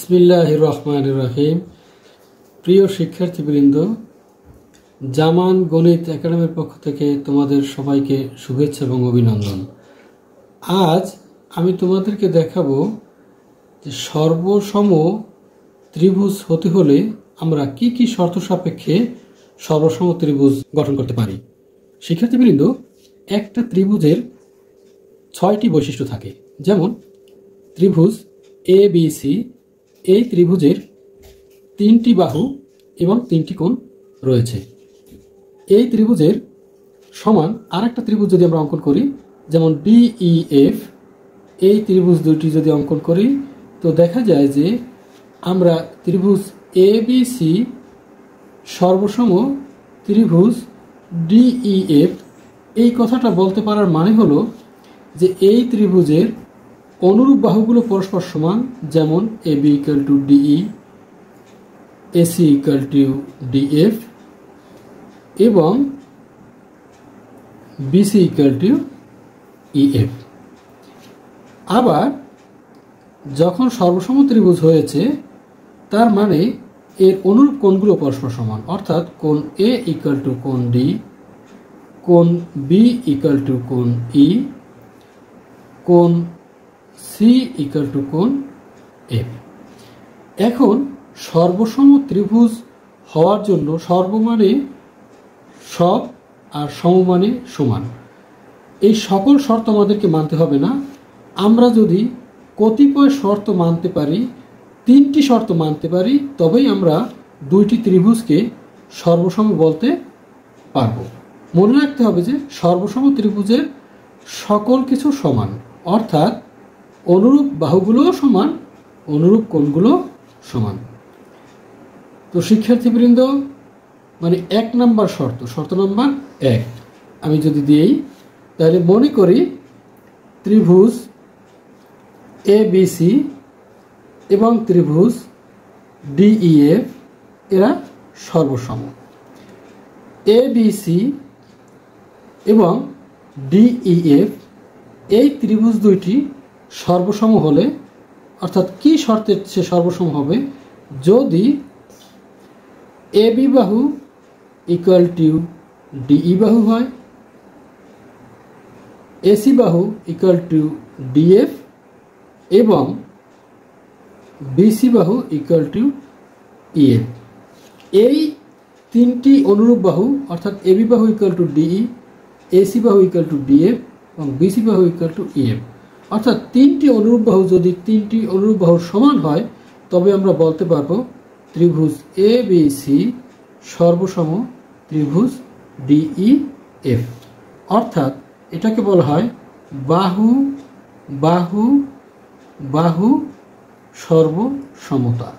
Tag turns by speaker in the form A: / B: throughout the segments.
A: বিসমিল্লাহির রহমানির রহিম। প্রিয় শিক্ষার্থীবৃন্দ, জামান গণিত একাডেমির পক্ষ থেকে তোমাদের সবাইকে শুভেচ্ছা এবং অভিনন্দন। আজ আমি তোমাদেরকে দেখাবো যে সর্বসম ত্রিভুজ হতে হলে আমরা কি কি শর্ত সাপেক্ষে সর্বসম ত্রিভুজ গঠন করতে পারি। শিক্ষার্থীবৃন্দ, একটা ত্রিভুজের 6টি বৈশিষ্ট্য থাকে। যেমন ত্রিভুজ ABC, এই ত্রিভুজের 3টি বাহু এবং 3টি কোণ রয়েছে। এই ত্রিভুজের সমান আরেকটা ত্রিভুজ যদি আমরা অঙ্কন করি, যেমন DEF, এই ত্রিভুজ দুটি যদি অঙ্কন করি তো দেখা যায় যে আমরা ত্রিভুজ ABC সর্বসম ত্রিভুজ DEF এই কথাটা বলতে পারার মানে হলো যে এই ত্রিভুজের অনুরূপ বাহুগুলো পরস্পর সমান। যেমন AB = DE, AC = DF এবং BC = EF। আবার যখন সর্বসম ত্রিভুজ হয়েছে তার মানে এর অনুরূপ কোণগুলো পরস্পর সমান, অর্থাৎ কোণ A = কোণ D, কোণ B = কোণ E, কোণ C = কোণ F। এখন সর্বসম ত্রিভুজ হওয়ার জন্য সর্বমানে সব আর সমমানে সমান, এই সকল শর্ত আমাদেরকে মানতে হবে না। আমরা যদি কতিপয় শর্ত মানতে পারি, 3টি শর্ত মানতে পারি, তবেই আমরা দুইটি ত্রিভুজকে সর্বসম বলতে পারব। মনে রাখতে হবে যে সর্বসম ত্রিভুজের সকল কিছু সমান, অর্থাৎ অনুরূপ বাহুগুলোও সমান, অনুরূপ কোণগুলো সমান। তো শিক্ষার্থীবৃন্দ, মানে 1 নম্বর শর্ত নম্বর 1 আমি যদি দিই, তাহলে মনে করি ত্রিভুজ ABC এবং ত্রিভুজ DEF এরা সর্বসম। ABC এবং DEF এই ত্রিভুজ দুইটি সর্বসম হলে, অর্থাৎ কি শর্তে সে সর্বসম হবে? যদি AB বাহু = DE বাহু হয়, AC বাহু = DF এবং BC বাহু = EF। এই 3টি অনুরূপ বাহু, অর্থাৎ AB বাহু = DE, AC বাহু = DF এবং BC বাহু = EF, অর্থাৎ 3টি অনুরূপ বাহু যদি 3টি অনুরূপ বাহুর সমান হয় তবে আমরা বলতে পারবো ত্রিভুজ ABC সর্বসম ত্রিভুজ DEF। অর্থাৎ এটাকে বলা হয় বাহু বাহু বাহু সর্বসমতা।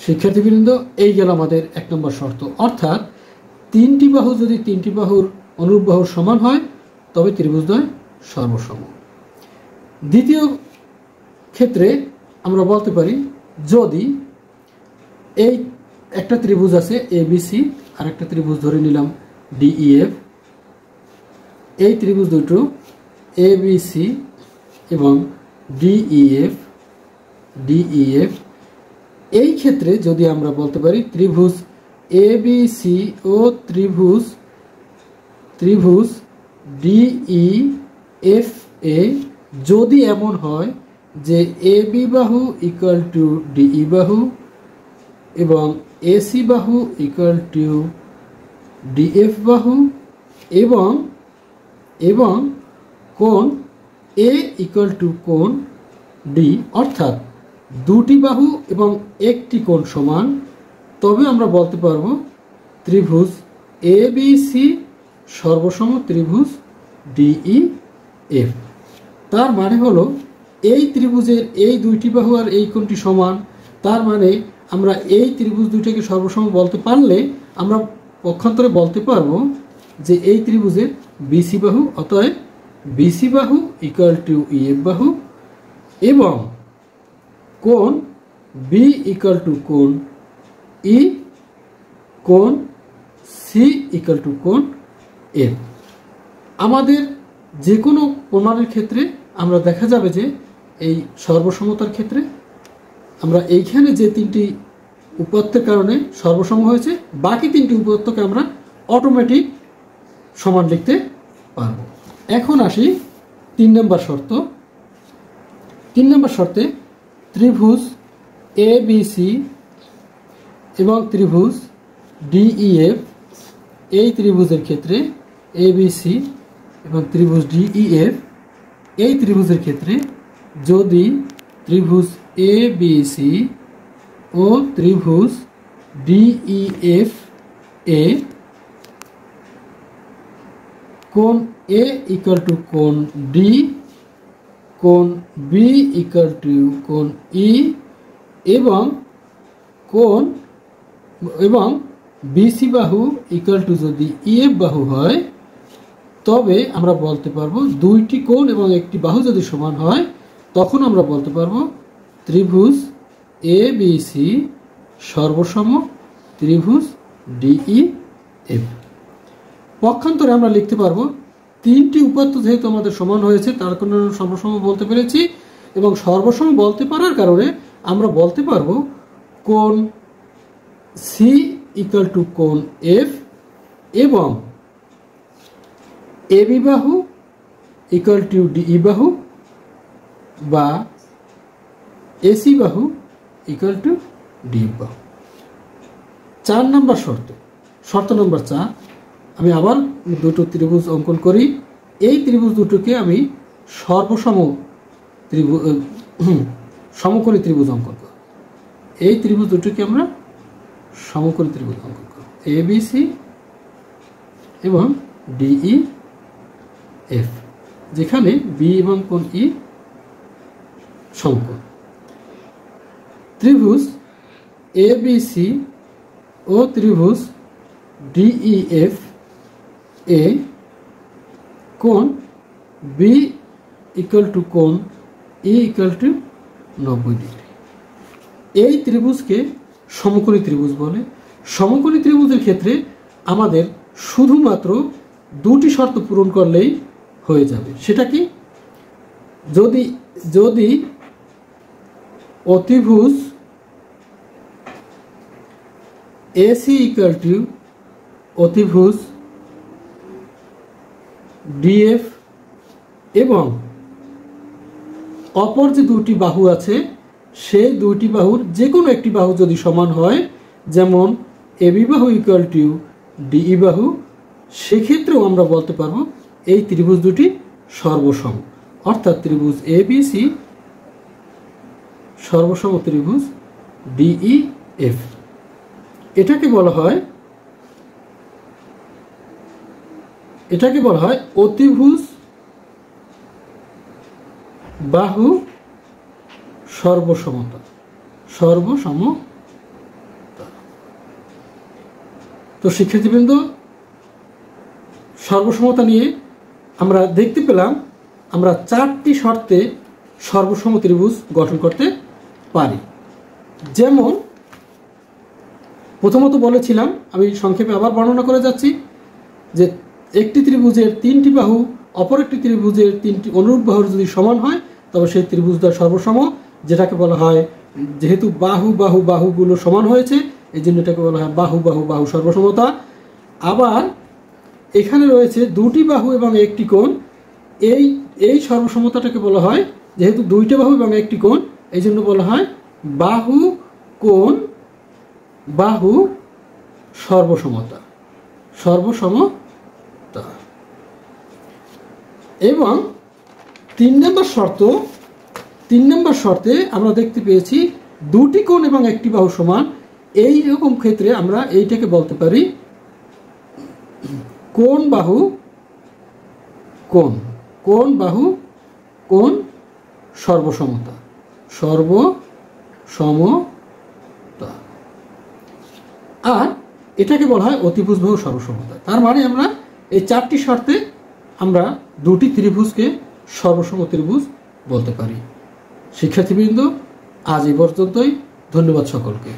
A: শিক্ষার্থীবৃন্দ, এই গেল আমাদের 1 নম্বর শর্ত, অর্থাৎ 3টি বাহু যদি 3টি বাহুর অনুরূপ বাহুর সমান হয় তবে ত্রিভুজদ্বয় সর্বসম। দ্বিতীয় ক্ষেত্রে আমরা বলতে পারি, যদি এই একটা ত্রিভুজ আছে ABC আর একটা ত্রিভুজ ধরে নিলাম DEF, এই ত্রিভুজ দুটো ABC এবং DEF এই ক্ষেত্রে যদি আমরা বলতে পারি ত্রিভুজ ABC ও ত্রিভুজ DEF যদি এমন হয় যে AB বাহু = DE বাহু এবং AC বাহু = DF বাহু এবং কোণ A = কোণ D, অর্থাৎ দুটি বাহু এবং একটি কোণ সমান, তবে আমরা বলতে পারবো ত্রিভুজ ABC সর্বসম ত্রিভুজ DEF। তার মানে হলো এই ত্রিভুজের এই দুইটি বাহু আর এই কোণটি সমান, তার মানে আমরা এই ত্রিভুজ দুইটাকে সর্বসম বলতে পারলে আমরা পক্ষান্তরে বলতে পারবো যে এই ত্রিভুজের BC বাহু, অতএব BC বাহু = EF বাহু এবং কোণ B = কোণ E, কোণ C = কোণ F। আমাদের যে কোনো প্রমাণের ক্ষেত্রে আমরা দেখা যাবে যে এই সর্বসমতার ক্ষেত্রে আমরা এইখানে যে তিনটি উপাত্তের কারণে সর্বসম হয়েছে, বাকি তিনটি উপাত্তকে আমরা অটোমেটিক সমান লিখতে পারব। এখন আসি 3 নম্বর শর্ত। 3 নম্বর শর্তে ত্রিভুজ ABC এবং ত্রিভুজ DEF, এই ত্রিভুজের ক্ষেত্রে ABC এবং ত্রিভুজ DEF, এই ত্রিভুজের ক্ষেত্রে যদি ত্রিভুজ ABC ও ত্রিভুজ DEF এ কোণ A ইকুয়াল টু কোণ D, কোণ B ইকুয়াল টু কোণ E এবং BC বাহু ইকুয়াল টু যদি EF বাহু হয়, তবে আমরা বলতে পারবো দুইটি কোণ এবং একটি বাহু যদি সমান হয়, তখন আমরা বলতে পারবো ত্রিভুজ ABC সর্বসম ত্রিভুজ DEF। পক্ষান্তরে আমরা লিখতে পারবো তিনটি উপাত্ত যেহেতু আমাদের সমান হয়েছে, তার কারণে সর্বসম বলতে পেরেছি, এবং সর্বসম বলতে পারার কারণে আমরা বলতে পারবো কোণ C ইকুয়াল টু কোণ F এবং AB বাহু ইকুয়াল টু DE বাহু বা AC বাহু ইকুয়াল টু DF বাহু। 4 নম্বর শর্ত নম্বর 4, আমি আবার দুটো ত্রিভুজ অঙ্কন করি। এই ত্রিভুজ দুটোকে আমি সমকোণী ত্রিভুজ অঙ্কন করি। এই ত্রিভুজ দুটোকে আমরা সমকোণী ত্রিভুজ অঙ্কন করি, ABC এবং DEF, যেখানে B এবং কোণ E সমকোণ। ত্রিভুজ ABC ও ত্রিভুজ DEF এ কোণ B ইকুয়াল টু কোণ E ইকুয়াল টু 90 ডিগ্রি। এই ত্রিভুজকে সমকোণী ত্রিভুজ বলে। সমকোণী ত্রিভুজের ক্ষেত্রে আমাদের শুধুমাত্র দুটি শর্ত পূরণ করলেই হয়ে যাবে। সেটা কি? যদি অতিভুজ AC ইকুয়াল টু অতিভুজ DF এবং অপর যে দুটি বাহু আছে সেই দুইটি বাহুর যে কোনো একটি বাহু যদি সমান হয়, যেমন AB বাহু ইকুয়াল টু DE বাহু, সেক্ষেত্রেও আমরা বলতে পারবো এই ত্রিভুজ দুটি সর্বসম, অর্থাৎ ত্রিভুজ ABC সর্বসম ত্রিভুজ DEF। এটাকে বলা হয় অতিভুজ বাহু সর্বসমতা। তো শিক্ষার্থীবৃন্দ, সর্বসমতা নিয়ে আমরা দেখতে পেলাম আমরা 4টি শর্তে সর্বসম ত্রিভুজ গঠন করতে পারি। যেমন প্রথমত বলেছিলাম, আমি সংক্ষেপে আবার বর্ণনা করে যাচ্ছি, যে একটি ত্রিভুজের 3টি বাহু অপর একটি ত্রিভুজের 3টি অনুরূপ বাহুর যদি সমান হয়, তবে সেই ত্রিভুজটা সর্বসম, যেটাকে বলা হয়, যেহেতু বাহুগুলো সমান হয়েছে এই জন্য এটাকে বলা হয় বাহু সর্বসমতা। আবার এখানে রয়েছে দুটি বাহু এবং একটি কোণ, এই সর্বসমতাটাকে বলা হয়, যেহেতু দুইটা বাহু এবং একটি কোণ এই জন্য বলা হয় বাহু সর্বসমতা। এবং 3 নম্বর শর্তে আমরা দেখতে পেয়েছি দুটি কোণ এবং একটি বাহু সমান। এই রকম ক্ষেত্রে আমরা এইটাকে বলতে পারি কোণ বাহু কোণ সর্বসমতা। আর এটাকে বলা হয় অতিভুজ বাহু সর্বসমতা। তার মানে আমরা এই 4টি শর্তে আমরা দুটি ত্রিভুজকে সর্বসম ত্রিভুজ বলতে পারি। শিক্ষার্থীবৃন্দ, আজ এই পর্যন্তই। ধন্যবাদ সকলকে।